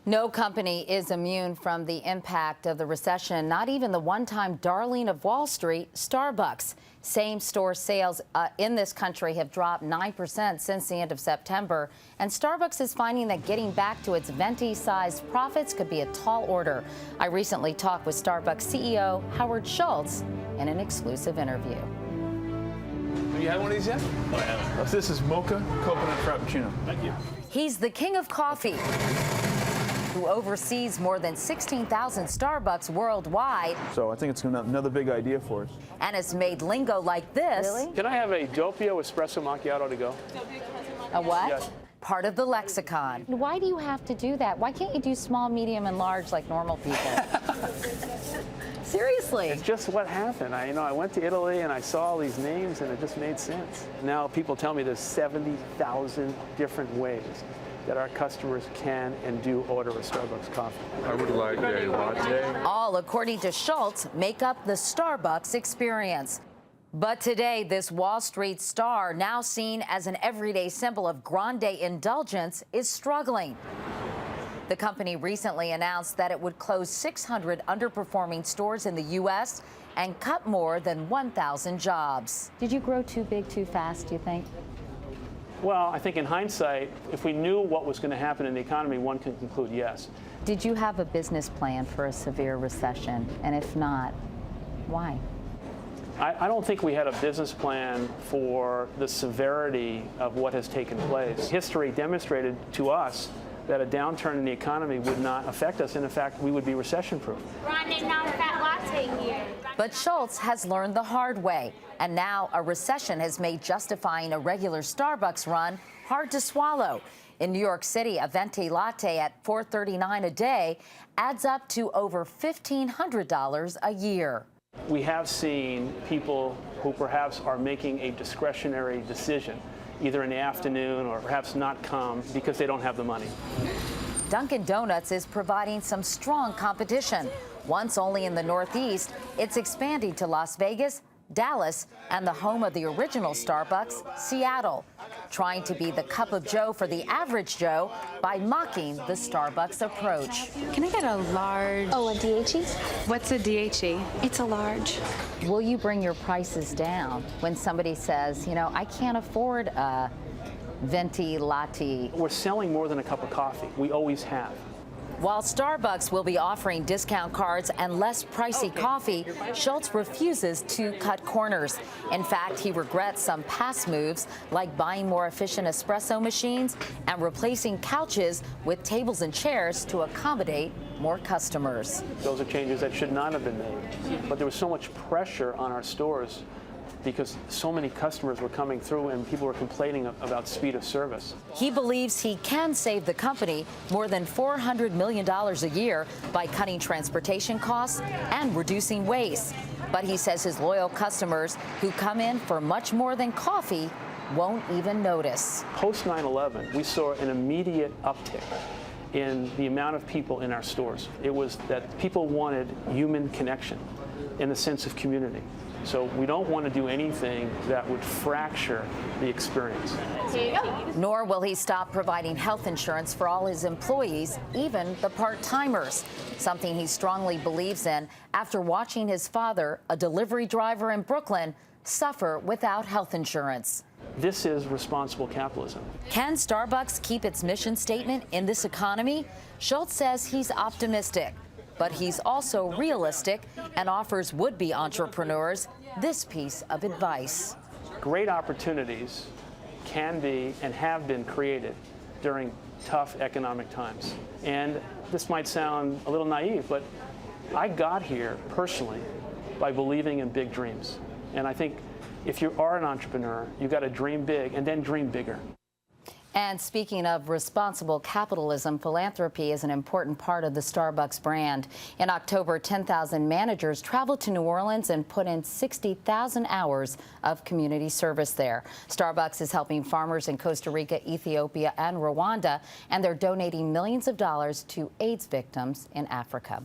No company is immune from the impact of the recession, not even the one-time darling of Wall Street, Starbucks. Same-store sales in this country have dropped 9% since the end of September, and Starbucks is finding that getting back to its venti-sized profits could be a tall order. I recently talked with Starbucks CEO Howard Schultz in an exclusive interview. Have you had one of these yet? No, I haven't. This is mocha coconut frappuccino. Thank you. He's the king of coffee, who oversees more than 16,000 Starbucks worldwide. So I think it's another big idea for us. And has made lingo like this. Really? Can I have a doppio espresso macchiato to go? A what? Yes. Part of the lexicon. Why do you have to do that? Why can't you do small, medium, and large like normal people? Seriously. It's just what happened. I went to Italy and I saw all these names and it just made sense. Now people tell me there's 70,000 different ways that our customers can and do order a Starbucks coffee. I would like a latte. All, according to Schultz, make up the Starbucks experience. But today, this Wall Street star, now seen as an everyday symbol of grande indulgence, is struggling. The company recently announced that it would close 600 underperforming stores in the U.S. and cut more than 1,000 jobs. Did you grow too big too fast, do you think? Well, I think in hindsight, if we knew what was going to happen in the economy, one can conclude yes. Did you have a business plan for a severe recession? And if not, why? I don't think we had a business plan for the severity of what has taken place. History demonstrated to us that a downturn in the economy would not affect us. And in fact, we would be recession-proof. Running non-fat latte here. But Schultz has learned the hard way. And now a recession has made justifying a regular Starbucks run hard to swallow. In New York City, a venti latte at $4.39 a day adds up to over $1,500 a year. We have seen people who perhaps are making a discretionary decision, either in the afternoon or perhaps not come because they don't have the money. Dunkin' Donuts is providing some strong competition. Once only in the Northeast, it's expanding to Las Vegas, Dallas, and the home of the original Starbucks, Seattle, trying to be the cup of joe for the average Joe by mocking the Starbucks approach. Can I get a large? Oh, a DHE? What's a DHE? It's a large. Will you bring your prices down when somebody says, you know, I can't afford a venti latte? We're selling more than a cup of coffee. We always have. While Starbucks will be offering discount cards and less pricey coffee, Schultz refuses to cut corners. In fact, he regrets some past moves, like buying more efficient espresso machines and replacing couches with tables and chairs to accommodate more customers. Those are changes that should not have been made. But there was so much pressure on our stores because so many customers were coming through and people were complaining about speed of service. He believes he can save the company more than $400 million a year by cutting transportation costs and reducing waste. But he says his loyal customers who come in for much more than coffee won't even notice. Post 9/11, we saw an immediate uptick in the amount of people in our stores. It was that people wanted human connection in the sense of community. So we don't want to do anything that would fracture the experience. Here you go. Nor will he stop providing health insurance for all his employees, even the part-timers, something he strongly believes in after watching his father, a delivery driver in Brooklyn, suffer without health insurance. This is responsible capitalism. Can Starbucks keep its mission statement in this economy? Schultz says he's optimistic, but he's also realistic and offers would-be entrepreneurs this piece of advice. Great opportunities can be and have been created during tough economic times. And this might sound a little naive, but I got here personally by believing in big dreams. And I think if you are an entrepreneur, you've got to dream big and then dream bigger. And speaking of responsible capitalism, philanthropy is an important part of the Starbucks brand. In October, 10,000 managers traveled to New Orleans and put in 60,000 hours of community service there. Starbucks is helping farmers in Costa Rica, Ethiopia, and Rwanda, and they're donating millions of dollars to AIDS victims in Africa.